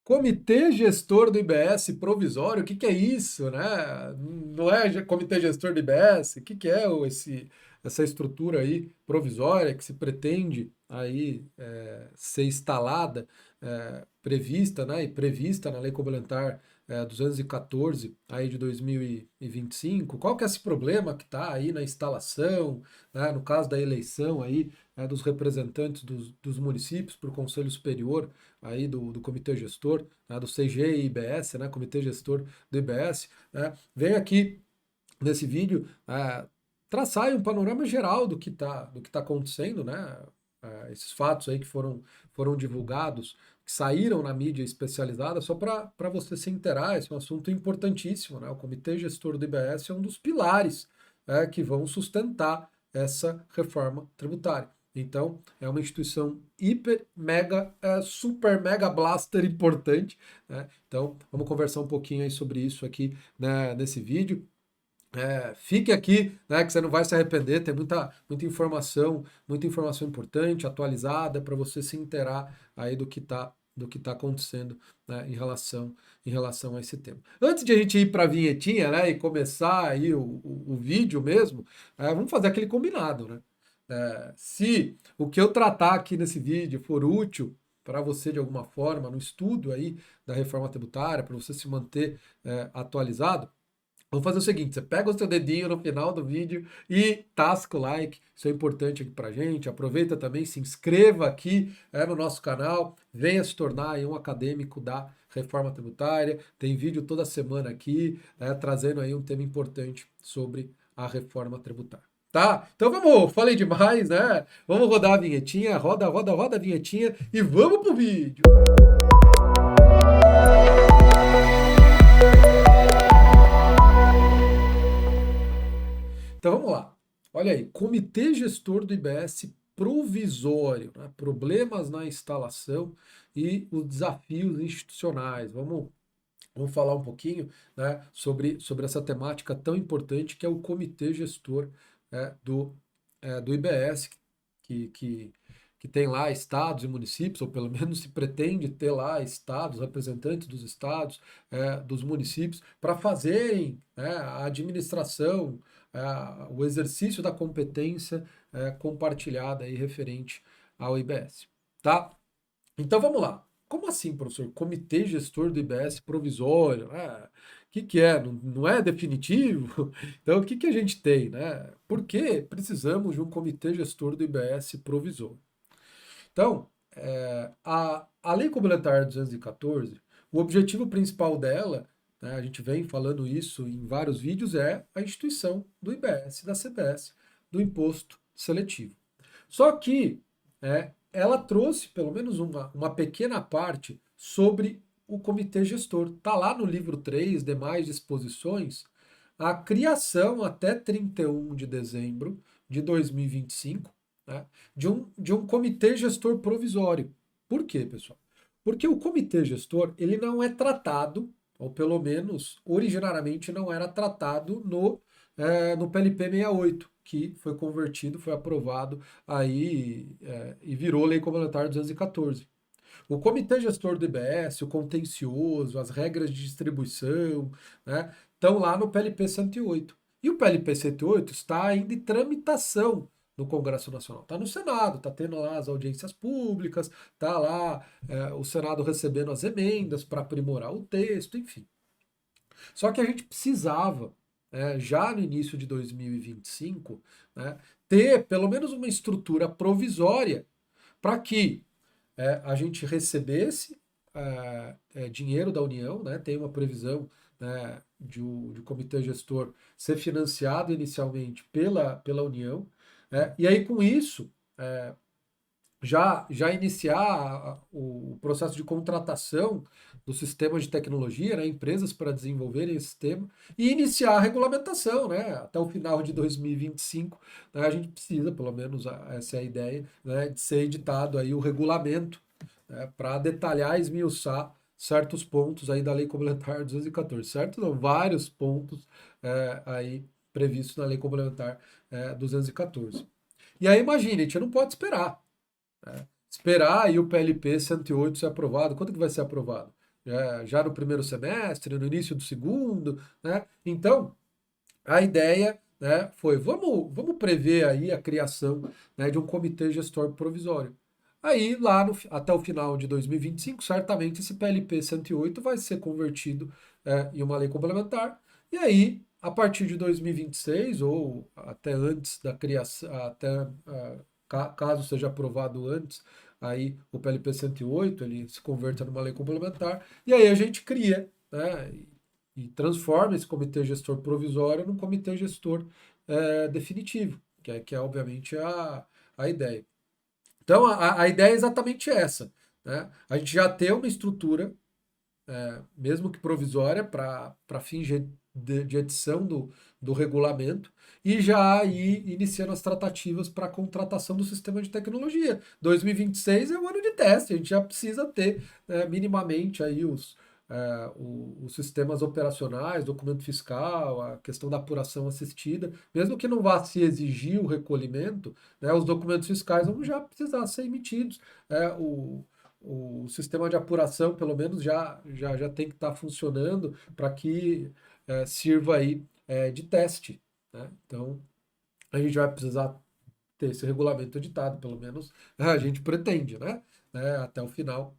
Comitê Gestor do IBS provisório, o que que é isso, né? Não é Comitê Gestor do IBS? O que que é essa estrutura aí provisória que se pretende aí ser instalada, prevista, né? E prevista na Lei Complementar 214 aí de 2025? Qual que é esse problema que está aí na instalação, né? No caso da eleição aí dos representantes dos municípios para o Conselho Superior aí do Comitê Gestor, né, do CG e IBS, né, Comitê Gestor do IBS, né, vem aqui nesse vídeo traçar aí um panorama geral do que tá acontecendo, né, esses fatos aí que foram divulgados, que saíram na mídia especializada, só para você se inteirar, esse é um assunto importantíssimo, né, o Comitê Gestor do IBS é um dos pilares que vão sustentar essa reforma tributária. Então, é uma instituição hiper, mega, super, mega blaster importante, né? Então, vamos conversar um pouquinho aí sobre isso aqui, né, nesse vídeo. Fique aqui, né, que você não vai se arrepender, tem muita informação importante, atualizada, para você se inteirar aí do que tá acontecendo, né, em relação a esse tema. Antes de a gente ir para a vinhetinha, né, e começar aí o vídeo mesmo, vamos fazer aquele combinado, né? Se o que eu tratar aqui nesse vídeo for útil para você de alguma forma, no estudo aí da reforma tributária, para você se manter atualizado, vamos fazer o seguinte: você pega o seu dedinho no final do vídeo e tasca o like, isso é importante aqui pra gente. Aproveita também, se inscreva aqui no nosso canal, venha se tornar aí um acadêmico da reforma tributária. Tem vídeo toda semana aqui, trazendo aí um tema importante sobre a reforma tributária. Tá? Então vamos, falei demais, né? Vamos rodar a vinhetinha, roda, roda, roda a vinhetinha e vamos pro vídeo. Então vamos lá. Olha aí, Comitê Gestor do IBS provisório, né? Problemas na instalação e os desafios institucionais. Vamos falar um pouquinho, né, sobre essa temática tão importante que é o Comitê Gestor do IBS, que, que, que tem lá estados e municípios, ou pelo menos se pretende ter lá estados, representantes dos estados, dos municípios, para fazerem, né, a administração, o exercício da competência compartilhada e referente ao IBS. Tá? Então vamos lá. Como assim, professor? Comitê gestor do IBS provisório? O que que é? Não é definitivo? Então, o que que a gente tem, né? Por que precisamos de um comitê gestor do IBS provisório? Então, a Lei Complementar 214, o objetivo principal dela, né, a gente vem falando isso em vários vídeos, é a instituição do IBS, da CBS, do imposto seletivo. Só que ela trouxe pelo menos uma pequena parte sobre o comitê gestor. Está lá no livro 3, demais disposições, a criação até 31 de dezembro de 2025, né, de um comitê gestor provisório. Por quê, pessoal? Porque o comitê gestor ele não é tratado, ou pelo menos originariamente não era tratado no PLP 68, que foi convertido, foi aprovado aí e virou Lei Complementar 214. O comitê gestor do IBS, o contencioso, as regras de distribuição, né, estão lá no PLP 108. E o PLP 108 está ainda em tramitação no Congresso Nacional. Está no Senado, está tendo lá as audiências públicas, está lá o Senado recebendo as emendas para aprimorar o texto, enfim. Só que a gente precisava, já no início de 2025, né, ter pelo menos uma estrutura provisória para que a gente recebesse dinheiro da União, né, tem uma previsão, né, de comitê gestor ser financiado inicialmente pela União, e aí com isso já iniciar o processo de contratação dos sistemas de tecnologia, né, empresas para desenvolverem esse sistema, e iniciar a regulamentação, né, até o final de 2025, né, a gente precisa, pelo menos essa é a ideia, né, de ser editado aí o regulamento, né, para detalhar e esmiuçar certos pontos aí da Lei Complementar 214, certo? Não, vários pontos aí previstos na Lei Complementar 214. E aí imagine, a gente não pode esperar. Esperar aí o PLP 108 ser aprovado. Quando que vai ser aprovado? já no primeiro semestre, no início do segundo, né? Então, a ideia, né, foi, vamos prever aí a criação, né, de um comitê gestor provisório. Aí, lá até o final de 2025, certamente esse PLP 108 vai ser convertido em uma lei complementar. E aí, a partir de 2026, ou até antes da criação, caso seja aprovado antes, aí o PLP 108, ele se converta numa lei complementar, e aí a gente cria, né, e transforma esse comitê gestor provisório num comitê gestor definitivo, que é obviamente a ideia. Então, a ideia é exatamente essa, né? A gente já tem uma estrutura, mesmo que provisória, para fins de edição do regulamento, e já ir iniciando as tratativas para a contratação do sistema de tecnologia. 2026 é o ano de teste, a gente já precisa ter minimamente aí os sistemas operacionais, documento fiscal, a questão da apuração assistida, mesmo que não vá se exigir o recolhimento, né, os documentos fiscais vão já precisar ser emitidos. O sistema de apuração, pelo menos, já tem que estar funcionando para que sirva aí de teste, né? Então, a gente vai precisar ter esse regulamento editado, pelo menos a gente pretende, né? Até o final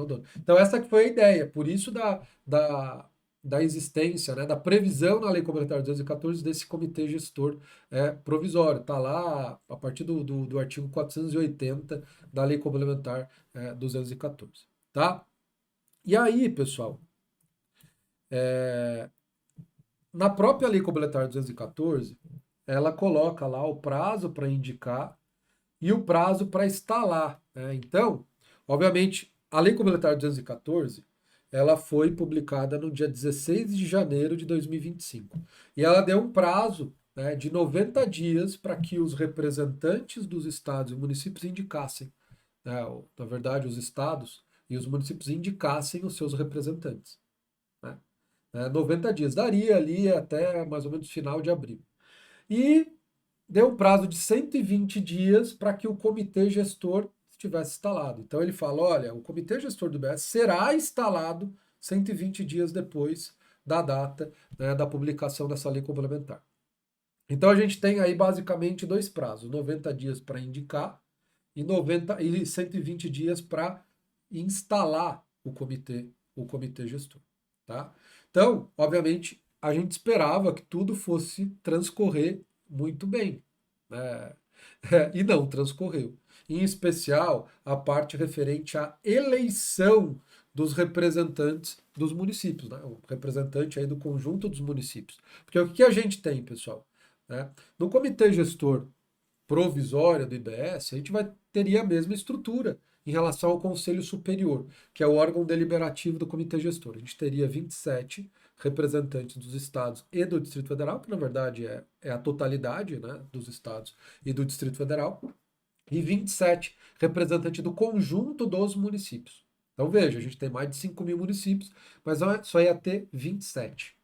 do ano. Então, essa que foi a ideia, por isso da existência, né, da previsão na Lei Complementar 214 desse comitê gestor provisório. Está lá a partir do artigo 480 da Lei Complementar 214. Tá? E aí, pessoal, na própria Lei Complementar 214, ela coloca lá o prazo para indicar e o prazo para instalar, né? Então, obviamente, a Lei Complementar 214, ela foi publicada no dia 16 de janeiro de 2025. E ela deu um prazo, né, de 90 dias para que os representantes dos estados e municípios indicassem, né, na verdade, os estados e os municípios indicassem os seus representantes, né? 90 dias, daria ali até mais ou menos final de abril. E deu um prazo de 120 dias para que o comitê gestor estivesse instalado. Então ele fala: olha, o comitê gestor do BS será instalado 120 dias depois da data, né, da publicação dessa lei complementar. Então a gente tem aí basicamente dois prazos: 90 dias para indicar e 120 dias para instalar o comitê gestor, tá? Então, obviamente, a gente esperava que tudo fosse transcorrer muito bem, né? E não transcorreu. Em especial, a parte referente à eleição dos representantes dos municípios, né? O representante aí do conjunto dos municípios. Porque o que a gente tem, pessoal? Né? No comitê gestor provisório do IBS, a gente teria a mesma estrutura em relação ao Conselho Superior, que é o órgão deliberativo do comitê gestor. A gente teria 27 representantes dos estados e do Distrito Federal, que na verdade é a totalidade, né, dos estados e do Distrito Federal, e 27 representantes do conjunto dos municípios. Então veja, a gente tem mais de 5 mil municípios, mas só ia ter 27.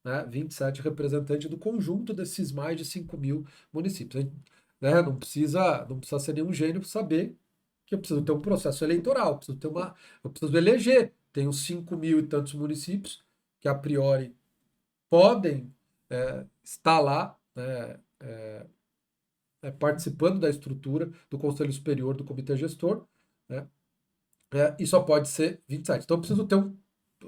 Né, 27 representantes do conjunto desses mais de 5 mil municípios. Né, não precisa ser nenhum gênio para saber que eu preciso ter um processo eleitoral, eu preciso eleger. Tenho 5 mil e tantos municípios que a priori podem estar lá, né, participando da estrutura do Conselho Superior do Comitê Gestor, né, e só pode ser 27. Então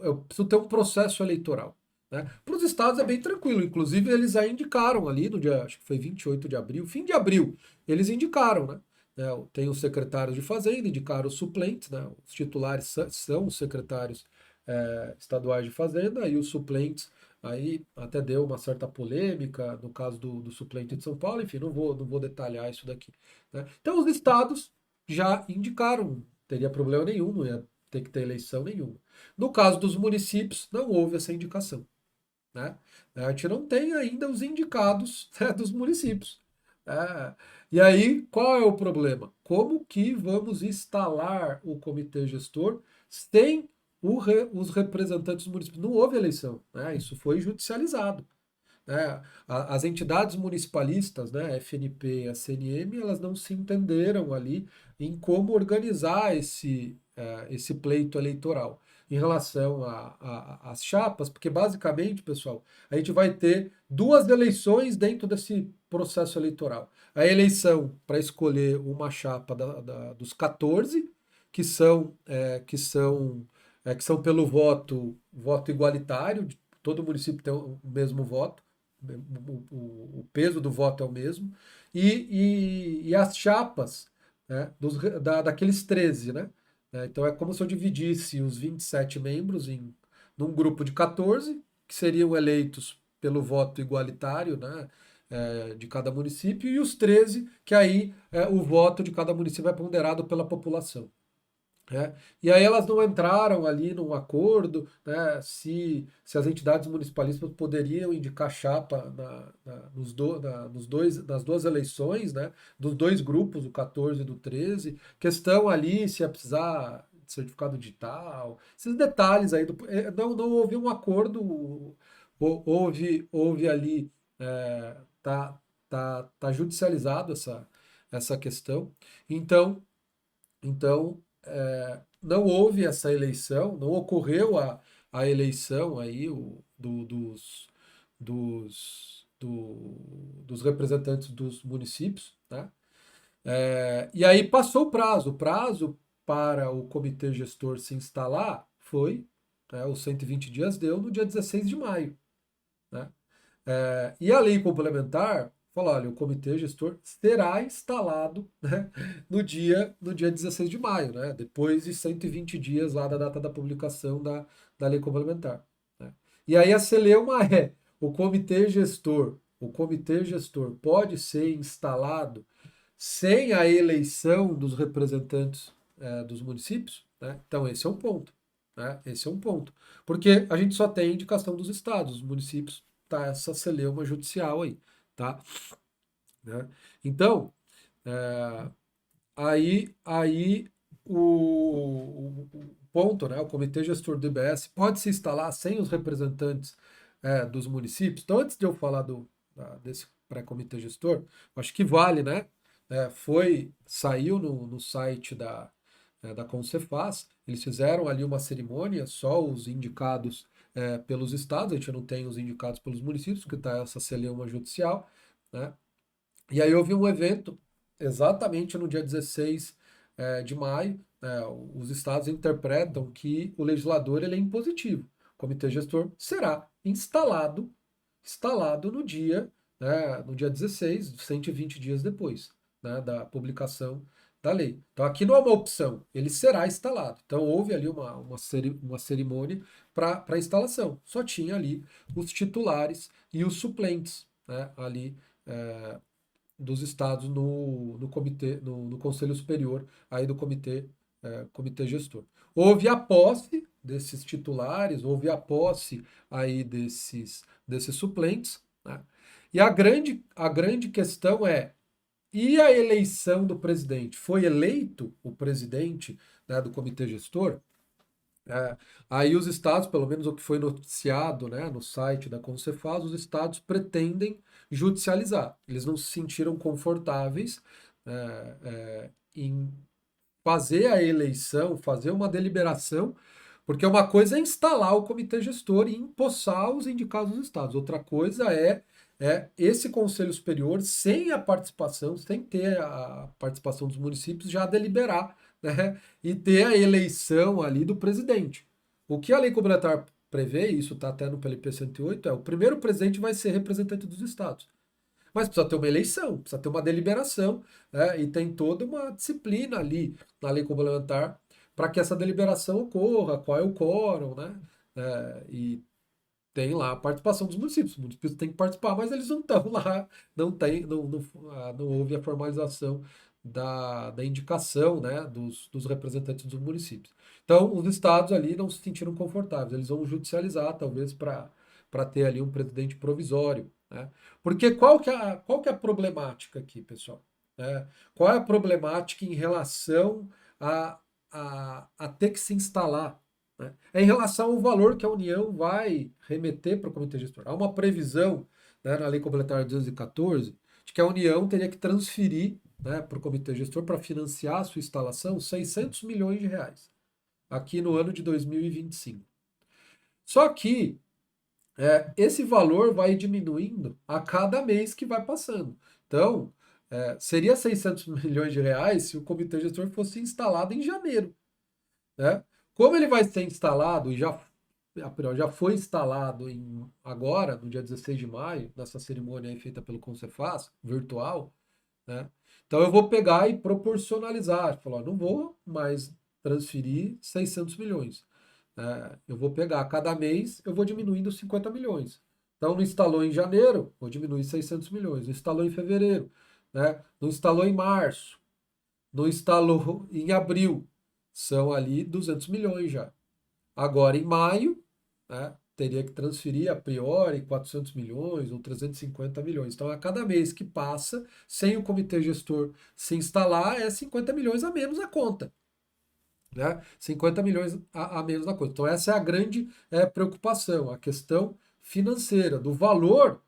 eu preciso ter um processo eleitoral. Né? Para os estados é bem tranquilo, inclusive eles já indicaram ali no dia, acho que foi 28 de abril, fim de abril, eles indicaram, né? Tem os secretários de Fazenda, indicaram os suplentes, né? Os titulares são os secretários estaduais de Fazenda e os suplentes, aí até deu uma certa polêmica no caso do suplente de São Paulo, enfim, não vou detalhar isso daqui. Né? Então os estados já indicaram, não teria problema nenhum, não ia ter que ter eleição nenhuma. No caso dos municípios, não houve essa indicação. Né? A gente não tem ainda os indicados, né, dos municípios. E aí, qual é o problema? Como que vamos instalar o comitê gestor sem os representantes dos municípios? Não houve eleição, né? Isso foi judicializado. Né? As entidades municipalistas, né, FNP e a CNM, elas não se entenderam ali em como organizar esse pleito eleitoral. em relação às chapas, porque basicamente, pessoal, a gente vai ter duas eleições dentro desse processo eleitoral. A eleição para escolher uma chapa dos 14, que são pelo voto igualitário, todo município tem o mesmo voto, o peso do voto é o mesmo, e as chapas, né, daqueles 13, né? Então é como se eu dividisse os 27 membros num grupo de 14, que seriam eleitos pelo voto igualitário, né, de cada município, e os 13, que aí o voto de cada município é ponderado pela população. Né? E aí elas não entraram ali num acordo, né, se as entidades municipalistas poderiam indicar chapa nas duas eleições, né, dos dois grupos, o 14 e do 13, questão ali se ia precisar de certificado digital, esses detalhes aí, não houve um acordo, houve ali, tá judicializado essa questão, então, não houve essa eleição, não ocorreu a eleição aí dos representantes dos municípios, né? E aí passou o prazo para o comitê gestor se instalar foi, né, os 120 dias deu no dia 16 de maio, né? E a lei complementar fala, olha, o comitê gestor será instalado, né, no dia 16 de maio, né, depois de 120 dias lá da data da publicação da lei complementar. Né. E aí a celeuma o comitê gestor pode ser instalado sem a eleição dos representantes dos municípios, né? Então esse é um ponto, né? Esse é um ponto. Porque a gente só tem indicação dos estados, os municípios tá essa celeuma judicial aí, tá? Né? Então, é, aí o ponto, né? O comitê gestor do IBS pode se instalar sem os representantes dos municípios. Então, antes de eu falar desse pré-comitê gestor, acho que vale, né? Saiu no site da Concefaz, eles fizeram ali uma cerimônia, só os indicados pelos estados, a gente não tem os indicados pelos municípios, porque está essa celeuma judicial, né? E aí houve um evento, exatamente no dia 16 de maio, os estados interpretam que o legislador ele é impositivo. O comitê gestor será instalado no dia 16, 120 dias depois, né, da publicação da lei. Então aqui não é uma opção, ele será instalado. Então houve ali uma cerimônia para instalação. Só tinha ali os titulares e os suplentes, né, ali dos estados no comitê, no Conselho Superior aí do comitê gestor. Houve a posse desses titulares, houve a posse aí desses suplentes, né? E a grande questão e a eleição do presidente? Foi eleito o presidente, né, do comitê gestor? Aí os estados, pelo menos o que foi noticiado, né, no site da Concefaz, os estados pretendem judicializar. Eles não se sentiram confortáveis em fazer a eleição, fazer uma deliberação, porque uma coisa é instalar o comitê gestor e empossar os indicados dos estados. Outra coisa é esse conselho superior, sem a participação, sem ter a participação dos municípios, já deliberar, né, e ter a eleição ali do presidente. O que a lei complementar prevê, isso está até no PLP 108, o primeiro presidente vai ser representante dos estados. Mas precisa ter uma eleição, precisa ter uma deliberação, né? E tem toda uma disciplina ali na lei complementar para que essa deliberação ocorra, qual é o quórum, né? E tem lá a participação dos municípios. Os municípios têm que participar, mas eles não estão lá, não houve a formalização da indicação, né, dos representantes dos municípios. Então, os estados ali não se sentiram confortáveis, eles vão judicializar, talvez, para ter ali um presidente provisório, né? Porque qual que é a problemática aqui, pessoal? Qual é a problemática em relação a ter que se instalar, né? É em relação ao valor que a União vai remeter para o comitê gestor. Há uma previsão, né, na Lei Complementar 214 de que a União teria que transferir, né, para o comitê gestor para financiar a sua instalação 600 milhões de reais. aqui no ano de 2025. Só que esse valor vai diminuindo a cada mês que vai passando. Então, seria 600 milhões de reais se o comitê gestor fosse instalado em janeiro, né? Como ele vai ser instalado e já foi instalado agora, no dia 16 de maio, nessa cerimônia aí feita pelo Concefaz, virtual, né? Então eu vou pegar e proporcionalizar, falar, não vou mais transferir 600 milhões. Eu vou pegar cada mês, eu vou diminuindo 50 milhões. Então, não instalou em janeiro, vou diminuir 600 milhões. Não instalou em fevereiro, né? Não instalou em março, não instalou em abril. São ali 200 milhões já. Agora, em maio, né, teria que transferir a priori 400 milhões ou 350 milhões. Então, a cada mês que passa, sem o comitê gestor se instalar, é 50 milhões a menos a conta, né? 50 milhões a menos na conta. Então, essa é a grande preocupação, a questão financeira, do valor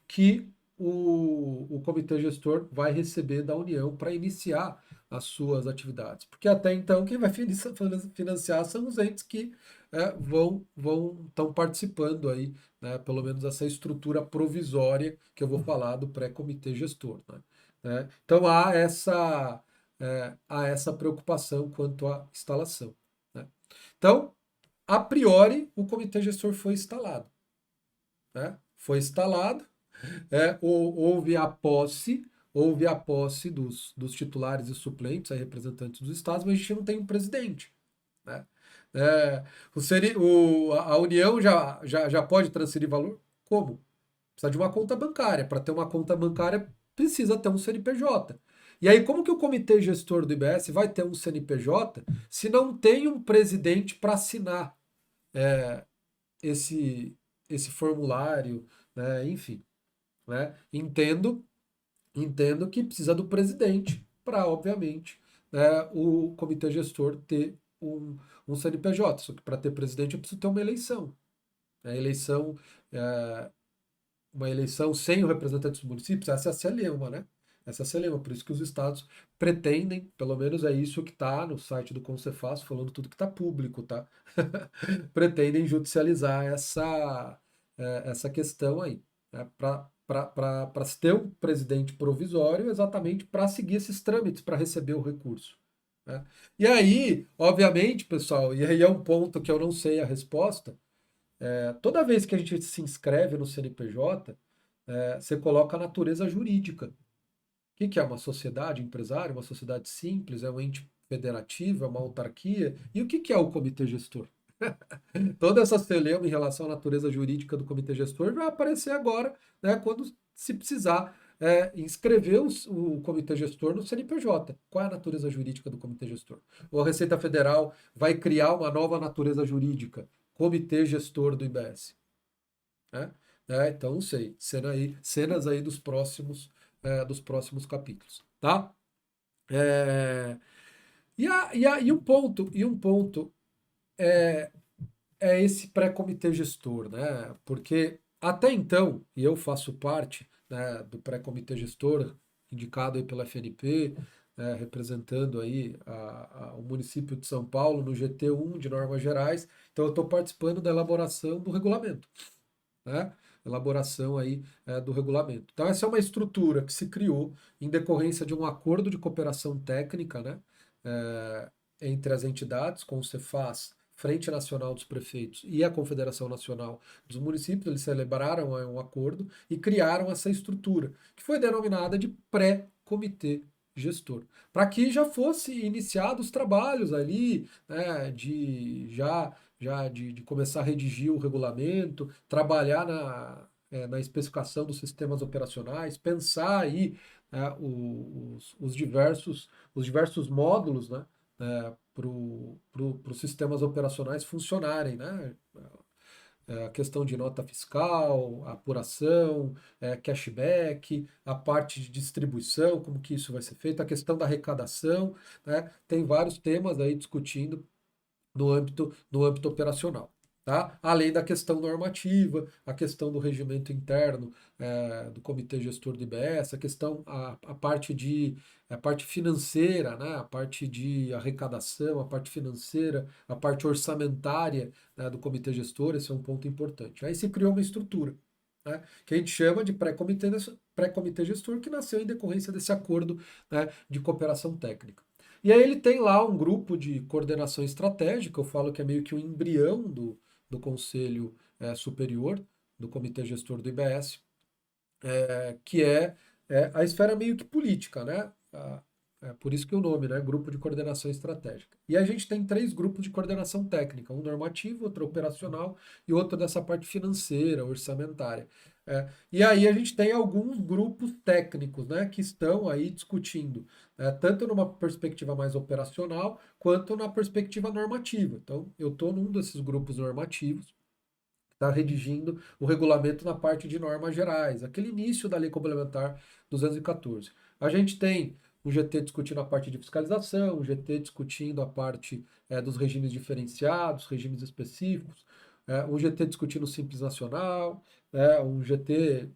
que o comitê gestor vai receber da União para iniciar as suas atividades. Porque até então quem vai financiar são os entes que estão participando aí, né, pelo menos essa estrutura provisória que eu vou falar do pré-comitê gestor. Né? Então há essa preocupação quanto à instalação, né? Então, a priori, o comitê gestor foi instalado, né? Foi instalado, houve a posse dos titulares e suplentes, aí, representantes dos estados, mas a gente não tem um presidente, né? A União já pode transferir valor? Como? Precisa de uma conta bancária. Para ter uma conta bancária, precisa ter um CNPJ. E aí, como que o comitê gestor do IBS vai ter um CNPJ se não tem um presidente para assinar é, esse, esse formulário, né? Enfim, né? Entendo que precisa do presidente para, obviamente, né, o comitê gestor ter um CNPJ. Só que para ter presidente eu preciso ter uma eleição. A eleição é, uma eleição sem o representante dos municípios, essa é a Celema, né? Essa é a Celema, por isso que os estados pretendem, pelo menos é isso que está no site do Concefaz, falando tudo que está público, tá? Pretendem judicializar essa questão aí, né? Para se ter um presidente provisório, exatamente para seguir esses trâmites para receber o recurso, né? E aí, obviamente, pessoal, e aí é um ponto que eu não sei a resposta, toda vez que a gente se inscreve no CNPJ, você coloca a natureza jurídica. O que é uma sociedade empresária, uma sociedade simples, é um ente federativo, é uma autarquia? E o que é o comitê gestor? Toda essa celeuma em relação à natureza jurídica do comitê gestor vai aparecer agora, né, quando se precisar inscrever o comitê gestor no CNPJ. Qual é a natureza jurídica do comitê gestor? Ou a Receita Federal vai criar uma nova natureza jurídica, comitê gestor do IBS. Né? Então, não sei. Cenas aí dos próximos capítulos. Tá? É, e um ponto é, é esse pré-comitê gestor, né? Porque até então, e eu faço parte, né, do pré-comitê gestor, indicado aí pela FNP, né, representando aí o município de São Paulo no GT1 de normas gerais, então eu estou participando da elaboração do regulamento, né? Elaboração aí do regulamento. Então essa é uma estrutura que se criou em decorrência de um acordo de cooperação técnica, né? eh, Entre as entidades, com o Cefaz, Frente Nacional dos Prefeitos e a Confederação Nacional dos Municípios, eles celebraram um acordo e criaram essa estrutura, que foi denominada de pré-comitê gestor, para que já fosse iniciados os trabalhos ali, né, de começar a redigir o regulamento, trabalhar na especificação dos sistemas operacionais, pensar aí os diversos módulos, né, para os sistemas operacionais funcionarem, né? A questão de nota fiscal, apuração, cashback, a parte de distribuição, como que isso vai ser feito, a questão da arrecadação, né? Tem vários temas aí discutindo no âmbito operacional. tá? Além da questão normativa, a questão do regimento interno do Comitê Gestor do IBS, a questão, a parte a parte financeira, né? A parte de arrecadação, a parte financeira, a parte orçamentária, né, do Comitê Gestor, esse é um ponto importante. Aí se criou uma estrutura, né, que a gente chama de pré-comitê gestor, que nasceu em decorrência desse acordo, né, de cooperação técnica. E aí ele tem lá um grupo de coordenação estratégica, eu falo que é meio que um embrião do Conselho Superior, do Comitê Gestor do IBS, que a esfera meio que política, né? Por isso que o nome, né? Grupo de Coordenação Estratégica. E a gente tem 3 grupos de coordenação técnica, um normativo, outro operacional e outro dessa parte financeira, orçamentária. E aí a gente tem alguns grupos técnicos, né, que estão aí discutindo, tanto numa perspectiva mais operacional, quanto na perspectiva normativa. Então, eu estou num desses grupos normativos, está redigindo o regulamento na parte de normas gerais, aquele início da Lei Complementar 214. A gente tem o GT discutindo a parte de fiscalização, o GT discutindo a parte dos regimes diferenciados, regimes específicos, o GT discutindo o Simples Nacional, um GT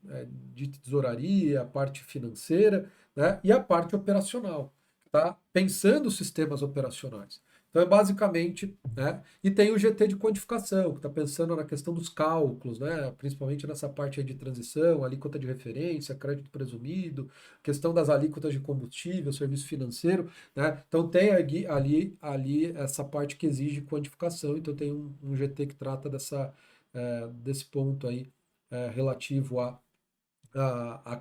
de tesouraria, a parte financeira, né, e a parte operacional, tá? Pensando os sistemas operacionais. Então é basicamente, né? E tem o GT de quantificação, que está pensando na questão dos cálculos, né? Principalmente nessa parte aí de transição, alíquota de referência, crédito presumido, questão das alíquotas de combustível, serviço financeiro, né? Então tem ali essa parte que exige quantificação, então tem um GT que trata desse ponto aí relativo à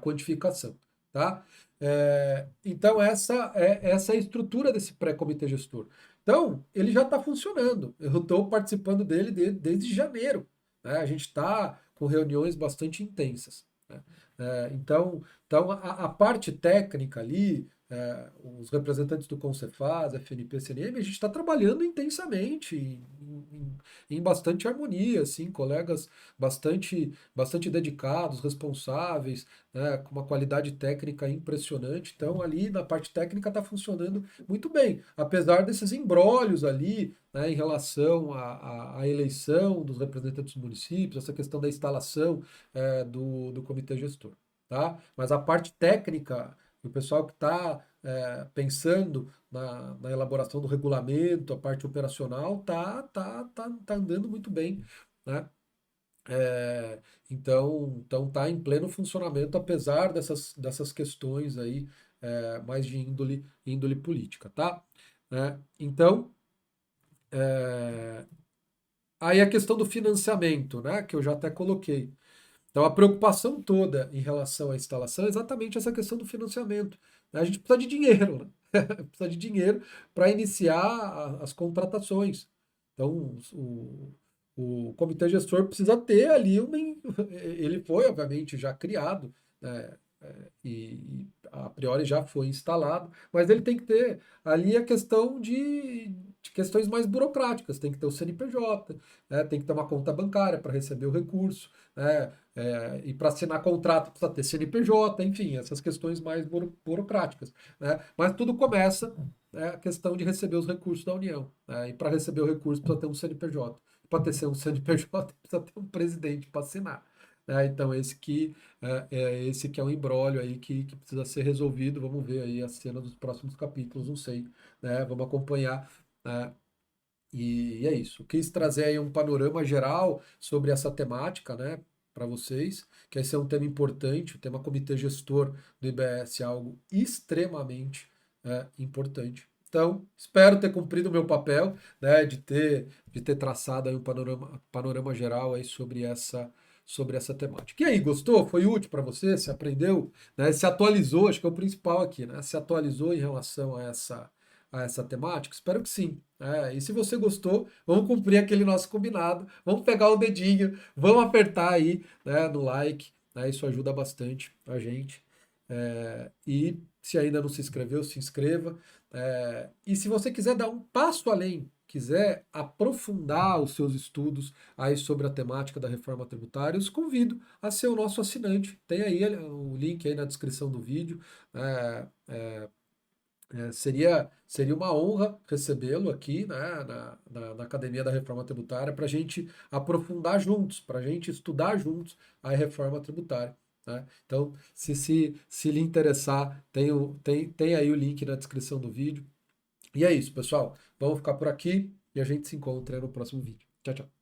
quantificação, tá? Então essa é a estrutura desse pré-comitê gestor. Então, ele já está funcionando. Eu estou participando dele desde janeiro, né? A gente está com reuniões bastante intensas, né? Então a parte técnica ali, os representantes do Concefaz, FNP, CNM, a gente está trabalhando intensamente, em bastante harmonia, assim, colegas bastante dedicados, responsáveis, né, com uma qualidade técnica impressionante. Então, ali na parte técnica está funcionando muito bem, apesar desses embrólios ali, né, em relação à eleição dos representantes dos municípios, essa questão da instalação do comitê gestor. Tá? Mas a parte técnica, o pessoal que está pensando na elaboração do regulamento, a parte operacional, tá andando muito bem, né? Então tá em pleno funcionamento, apesar dessas questões aí mais de índole política, tá? Então, aí a questão do financiamento, né, que eu já até coloquei. Então, a preocupação toda em relação à instalação é exatamente essa questão do financiamento, né? A gente precisa de dinheiro, né? Precisa de dinheiro para iniciar as contratações. Então, o comitê gestor precisa ter ali ele foi, obviamente, já criado, né? E a priori já foi instalado, mas ele tem que ter ali a questão de questões mais burocráticas, tem que ter o CNPJ, né? Tem que ter uma conta bancária para receber o recurso, né? E para assinar contrato precisa ter CNPJ, enfim, essas questões mais burocráticas, né? Mas tudo começa a questão de receber os recursos da União, né? E para receber o recurso precisa ter um CNPJ. Para ter um CNPJ precisa ter um presidente para assinar. Então esse que é um imbróglio aí que precisa ser resolvido. Vamos ver aí a cena dos próximos capítulos, não sei, né? Vamos acompanhar, né? E é isso. Quis trazer aí um panorama geral sobre essa temática, né, para vocês, que esse é um tema importante, o tema comitê gestor do IBS é algo extremamente importante. Então, espero ter cumprido o meu papel, né, de ter traçado aí um panorama geral aí sobre essa temática. E aí, gostou? Foi útil para você? Se aprendeu? Né? Se atualizou? Acho que é o principal aqui, né? Se atualizou em relação a essa temática? Espero que sim. E se você gostou, vamos cumprir aquele nosso combinado, vamos pegar o dedinho, vamos apertar aí, né, no like, né, isso ajuda bastante a gente. E se ainda não se inscreveu, se inscreva. E se você quiser dar um passo além, quiser aprofundar os seus estudos aí sobre a temática da reforma tributária, eu os convido a ser o nosso assinante. Tem aí o link aí na descrição do vídeo. Seria uma honra recebê-lo aqui, né, na Academia da Reforma Tributária para a gente aprofundar juntos, para a gente estudar juntos a reforma tributária. Né? Então, se lhe interessar, tem aí o link na descrição do vídeo. E é isso, pessoal. Vamos ficar por aqui e a gente se encontra no próximo vídeo. Tchau, tchau.